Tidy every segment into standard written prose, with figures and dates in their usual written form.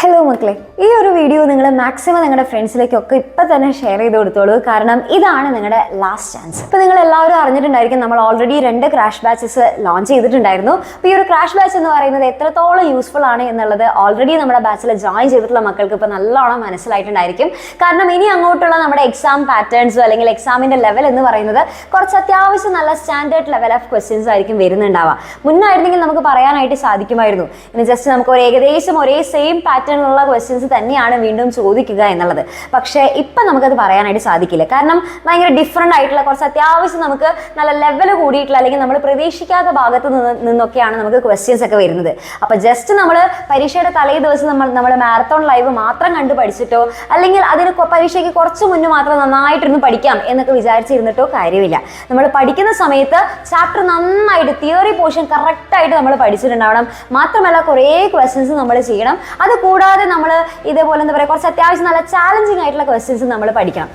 Hello മക്കളെ, ഈ ഒരു വീഡിയോ നിങ്ങൾ മാക്സിമം നിങ്ങളുടെ ഫ്രണ്ട്സിലേക്കൊക്കെ ഇപ്പം തന്നെ ഷെയർ ചെയ്ത് കൊടുത്തോളൂ. കാരണം ഇതാണ് നിങ്ങളുടെ ലാസ്റ്റ് ചാൻസ്. ഇപ്പോൾ നിങ്ങൾ എല്ലാവരും അറിഞ്ഞിട്ടുണ്ടായിരിക്കും, നമ്മൾ ഓൾറെഡി 2 ക്രാഷ് ബാച്ചസ് ലോഞ്ച് ചെയ്തിട്ടുണ്ടായിരുന്നു. അപ്പോൾ ഈ ഒരു ക്രാഷ് ബാച്ച് എന്ന് പറയുന്നത് എത്രത്തോളം യൂസ്ഫുൾ ആണ് എന്നുള്ളത് ഓൾറെഡി നമ്മുടെ ബാച്ചിൽ ജോയിൻ ചെയ്തിട്ടുള്ള മക്കൾക്ക് ഇപ്പോൾ നല്ലോണം മനസ്സിലായിട്ടുണ്ടായിരിക്കും. കാരണം ഇനി അങ്ങോട്ടുള്ള നമ്മുടെ എക്സാം പാറ്റേൺസോ അല്ലെങ്കിൽ എക്സാമിൻ്റെ ലെവൽ എന്ന് പറയുന്നത് കുറച്ച് അത്യാവശ്യം നല്ല സ്റ്റാൻഡേർഡ് ലെവൽ ഓഫ് ക്വസ്റ്റ്യൻസ് ആയിരിക്കും വരുന്നുണ്ടാവുക. മുന്നായിരുന്നെങ്കിൽ നമുക്ക് പറയാനായിട്ട് സാധിക്കുമായിരുന്നു, ഇനി ജസ്റ്റ് നമുക്ക് ഒരു ഏകദേശം ഒരേ സെയിം പാറ്റേണിലുള്ള ക്വസ്റ്റ്യൻസ് തന്നെയാണ് വീണ്ടും ചോദിക്കുക എന്നുള്ളത്. പക്ഷേ ഇപ്പം നമുക്കത് പറയാനായിട്ട് സാധിക്കില്ല. കാരണം ഭയങ്കര ഡിഫറെൻ്റ് ആയിട്ടുള്ള കുറച്ച് അത്യാവശ്യം നമുക്ക് നല്ല ലെവൽ കൂടിയിട്ടുള്ള അല്ലെങ്കിൽ നമ്മൾ പ്രതീക്ഷിക്കാത്ത ഭാഗത്ത് നിന്നൊക്കെയാണ് നമുക്ക് ക്വസ്റ്റ്യൻസ് ഒക്കെ വരുന്നത്. അപ്പോൾ ജസ്റ്റ് നമ്മൾ പരീക്ഷയുടെ തലേ ദിവസം നമ്മൾ മാരത്തോൺ ലൈവ് മാത്രം കണ്ട് പഠിച്ചിട്ടോ അല്ലെങ്കിൽ അതിന് പരീക്ഷയ്ക്ക് കുറച്ച് മുന്നേ മാത്രം നന്നായിട്ടിരുന്ന് പഠിക്കാം എന്നൊക്കെ വിചാരിച്ചിരുന്നിട്ടോ കാര്യമില്ല. നമ്മൾ പഠിക്കുന്ന സമയത്ത് ചാപ്റ്റർ നന്നായിട്ട് തിയറി പോർഷൻ കറക്റ്റായിട്ട് നമ്മൾ പഠിച്ചിട്ടുണ്ടാവണം. മാത്രമല്ല കുറേ ക്വസ്റ്റ്യൻസ് നമ്മൾ ചെയ്യണം. അത് കൂടാതെ നമ്മൾ ഇതേപോലെ എന്താ പറയുക, കുറച്ച് അത്യാവശ്യം നല്ല ചാലഞ്ചിങ് ആയിട്ടുള്ള ക്വസ്റ്റ്യൻസ് നമ്മൾ പഠിക്കണം.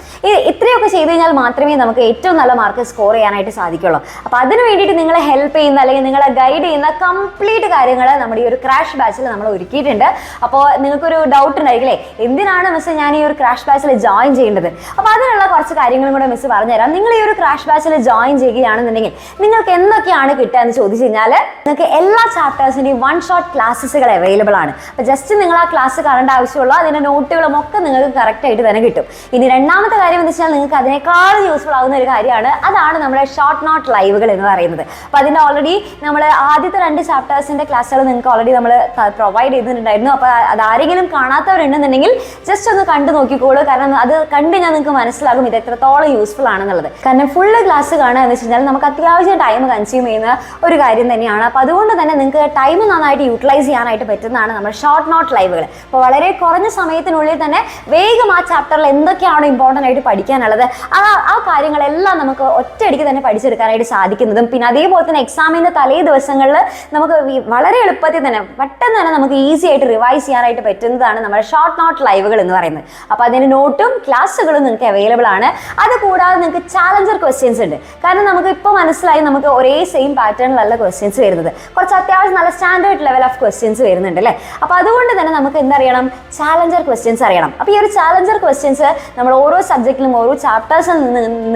ഇത്രയൊക്കെ ചെയ്ത് കഴിഞ്ഞാൽ മാത്രമേ നമുക്ക് ഏറ്റവും നല്ല മാർക്ക് സ്കോർ ചെയ്യാനായിട്ട് സാധിക്കുള്ളൂ. അപ്പോൾ അതിന് വേണ്ടിയിട്ട് നിങ്ങളെ ഹെൽപ്പ് ചെയ്യുന്ന അല്ലെങ്കിൽ നിങ്ങളെ ഗൈഡ് ചെയ്യുന്ന കംപ്ലീറ്റ് കാര്യങ്ങൾ നമ്മുടെ ഈ ഒരു ക്രാഷ് ബാച്ചിൽ നമ്മൾ ഒരുക്കിയിട്ടുണ്ട്. അപ്പോൾ നിങ്ങൾക്കൊരു ഡൗട്ട് ഉണ്ടായിരിക്കില്ലേ, എന്തിനാണ് മിസ് ഞാൻ ഈ ഒരു ക്രാഷ് ബാച്ചിൽ ജോയിൻ ചെയ്യേണ്ടത്? അപ്പോൾ അതിനുള്ള കുറച്ച് കാര്യങ്ങളും കൂടെ മിസ് പറഞ്ഞുതരാം. നിങ്ങൾ ഈ ഒരു ക്രാഷ് ബാച്ചിൽ ജോയിൻ ചെയ്യുകയാണെന്നുണ്ടെങ്കിൽ നിങ്ങൾക്ക് എന്തൊക്കെയാണ് കിട്ടുക എന്ന് ചോദിച്ചു കഴിഞ്ഞാൽ, നിങ്ങൾക്ക് എല്ലാ ചാപ്റ്റേഴ്സിൻ്റെയും 1 ഷോട്ട് ക്ലാസ്സുകൾ അവൈലബിൾ ആണ്. അപ്പോൾ ജസ്റ്റ് നിങ്ങൾ ആ ക്ലാസ് കാണേണ്ട ആവശ്യമുള്ളൂ. അതിൻ്റെ നോട്ടുകളും ഒക്കെ നിങ്ങൾക്ക് കറക്റ്റായിട്ട് തന്നെ കിട്ടും. ഇനി രണ്ടാമത്തെ കാര്യം എന്ന് വെച്ചാൽ നിങ്ങൾക്ക് അതിനേക്കാൾ യൂസ്ഫുൾ ആകുന്ന ഒരു കാര്യമാണ്, അതാണ് നമ്മുടെ ഷോർട്ട് നോട്ട് ലൈവുകൾ എന്ന് പറയുന്നത്. അപ്പോൾ അതിൻ്റെ ഓൾറെഡി നമ്മൾ ആദ്യത്തെ 2 ചാപ്റ്റേഴ്സിൻ്റെ ക്ലാസ്സുകൾ നിങ്ങൾക്ക് ഓൾറെഡി നമ്മൾ പ്രൊവൈഡ് ചെയ്തിട്ടുണ്ടായിരുന്നു. അപ്പോൾ അതാരെങ്കിലും കാണാത്തവരുണ്ടെന്നുണ്ടെങ്കിൽ ജസ്റ്റ് ഒന്ന് കണ്ടു നോക്കിക്കോളൂ. കാരണം അത് കണ്ടു ഞാൻ നിങ്ങൾക്ക് മനസ്സിലാകും ഇത് എത്രത്തോളം യൂസ്ഫുൾ ആണെന്നുള്ളത്. കാരണം ഫുള്ള് ക്ലാസ് കാണുക എന്ന് വെച്ച് കഴിഞ്ഞാൽ നമുക്ക് അത്യാവശ്യം ടൈം കൺസ്യൂം ചെയ്യുന്ന ഒരു കാര്യം തന്നെയാണ്. അപ്പോൾ അതുകൊണ്ട് തന്നെ നിങ്ങൾക്ക് ടൈം നന്നായിട്ട് യൂട്ടിലൈസ് ചെയ്യാനായിട്ട് പറ്റുന്നതാണ് നമ്മുടെ ഷോർട്ട് നോട്ട് ലൈവുകൾ. അപ്പോൾ വളരെ കുറഞ്ഞ സമയത്തിനുള്ളിൽ തന്നെ വേഗം ആ ചാപ്റ്ററിൽ എന്തൊക്കെയാണ് ഇമ്പോർട്ടൻ്റ് ആയിട്ട് പഠിക്കാനുള്ളത് ആ കാര്യങ്ങളെല്ലാം നമുക്ക് ഒറ്റയടിക്ക് തന്നെ പഠിച്ചെടുക്കാനായിട്ട് സാധിക്കുന്നതും, പിന്നെ അതേപോലെ തന്നെ എക്സാമിൻ്റെ തലേ ദിവസങ്ങളിൽ നമുക്ക് വളരെ എളുപ്പത്തിൽ തന്നെ പെട്ടെന്ന് തന്നെ നമുക്ക് ഈസി ആയിട്ട് റിവൈസ് ചെയ്യാനായിട്ട് പറ്റുന്നതാണ് നമ്മുടെ ഷോർട്ട് നോട്ട് ലൈവുകൾ എന്ന് പറയുന്നത്. അപ്പോൾ അതിൻ്റെ നോട്ടും ക്ലാസ്സുകളും നിങ്ങൾക്ക് അവൈലബിൾ ആണ്. അതുകൂടാതെ നിങ്ങൾക്ക് ചാലഞ്ചർ ക്വസ്റ്റ്യൻസ് ഉണ്ട്. കാരണം നമുക്ക് ഇപ്പോൾ മനസ്സിലായി നമുക്ക് ഒരേ സെയിം പാറ്റേണിലല്ല ക്വസ്റ്റ്യൻസ് വരുന്നത്, കുറച്ച് അത്യാവശ്യം നല്ല സ്റ്റാൻഡേർഡ് ലെവൽ ഓഫ് ക്വസ്റ്റ്യൻസ് വരുന്നുണ്ട് അല്ലേ. അപ്പോൾ അതുകൊണ്ട് തന്നെ നമുക്ക് എന്തറിയണം, ചാലഞ്ചർ ക്വസ്റ്റ്യൻസ് അറിയണം. അപ്പോൾ ഈ ഒരു ചാലഞ്ചർ ക്വസ്റ്റ്യൻസ് നമ്മൾ ഓരോ സബ്ജക്റ്റിലും ഓരോ ചാപ്റ്റേഴ്സിൽ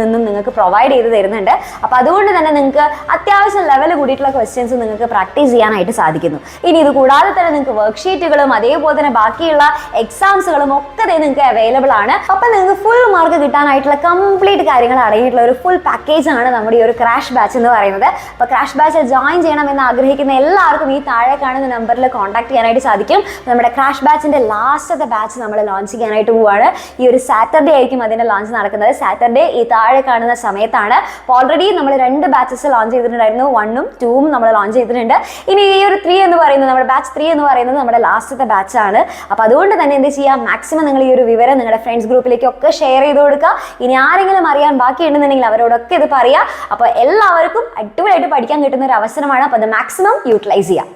നിന്നും നിങ്ങൾക്ക് പ്രൊവൈഡ് ചെയ്ത് തരുന്നുണ്ട്. അപ്പോൾ അതുകൊണ്ട് തന്നെ നിങ്ങൾക്ക് അത്യാവശ്യം ലെവൽ കൂടിയിട്ടുള്ള ക്വസ്റ്റ്യൻസ് നിങ്ങൾക്ക് പ്രാക്ടീസ് ചെയ്യാനായിട്ട് സാധിക്കുന്നു. ഇനി ഇത് കൂടാതെ തന്നെ നിങ്ങൾക്ക് വർക്ക്ഷീറ്റുകളും അതേപോലെ തന്നെ ബാക്കിയുള്ള എക്സാംസുകളും ഒക്കെ നിങ്ങൾക്ക് അവൈലബിൾ ആണ്. അപ്പോൾ നിങ്ങൾക്ക് ഫുൾ മാർക്ക് കിട്ടാനായിട്ടുള്ള കംപ്ലീറ്റ് കാര്യങ്ങൾ അടങ്ങിയിട്ടുള്ള ഒരു ഫുൾ പാക്കേജ് ആണ് നമ്മുടെ ഈ ഒരു ക്രാഷ് ബാച്ച് എന്ന് പറയുന്നത്. അപ്പോൾ ക്രാഷ് ബാച്ചിൽ ജോയിൻ ചെയ്യണം എന്ന് ആഗ്രഹിക്കുന്ന എല്ലാവർക്കും ഈ താഴെ കാണുന്ന നമ്പറിൽ കോൺടാക്ട് ചെയ്യാനായിട്ട് സാധിക്കും. നമ്മുടെ ക്രാഷ് ബാച്ചിൻ്റെ ലാസ്റ്റത്തെ ബാച്ച് നമ്മൾ ലോഞ്ച് ചെയ്യാനായിട്ട് പോവുകയാണ്. ഈ ഒരു സാറ്റർഡേ ആയിരിക്കും അതിൻ്റെ ലോഞ്ച് നടക്കുന്നത്. സാറ്റർഡേ ഈ താഴെ കാണുന്ന സമയത്താണ്. അപ്പോൾ ഓൾറെഡി നമ്മൾ 2 ബാച്ചസ് ലോഞ്ച് ചെയ്തിട്ടുണ്ടായിരുന്നു, 1ഉം 2ഉം നമ്മൾ ലോഞ്ച് ചെയ്തിട്ടുണ്ട്. ഇനി ഈ ഒരു 3 എന്ന് പറയുന്നത് നമ്മുടെ ബാച്ച് 3 എന്ന് പറയുന്നത് നമ്മുടെ ലാസ്റ്റത്തെ ബാച്ചാണ്. അപ്പോൾ അതുകൊണ്ട് തന്നെ എന്ത് ചെയ്യുക, മാക്സിമം നിങ്ങൾ ഈ ഒരു വിവരം നിങ്ങളുടെ ഫ്രണ്ട്സ് ഗ്രൂപ്പിലേക്കൊക്കെ ഷെയർ ചെയ്ത് കൊടുക്കുക. ഇനി ആരെങ്കിലും അറിയാൻ ബാക്കിയുണ്ടെന്നുണ്ടെങ്കിൽ അവരോടൊക്കെ ഇത് പറയുക. അപ്പോൾ എല്ലാവർക്കും അടിപൊളിയായിട്ട് പഠിക്കാൻ കിട്ടുന്ന ഒരു അവസരമാണ്. അപ്പോൾ അത് മാക്സിമം യൂട്ടിലൈസ് ചെയ്യുക.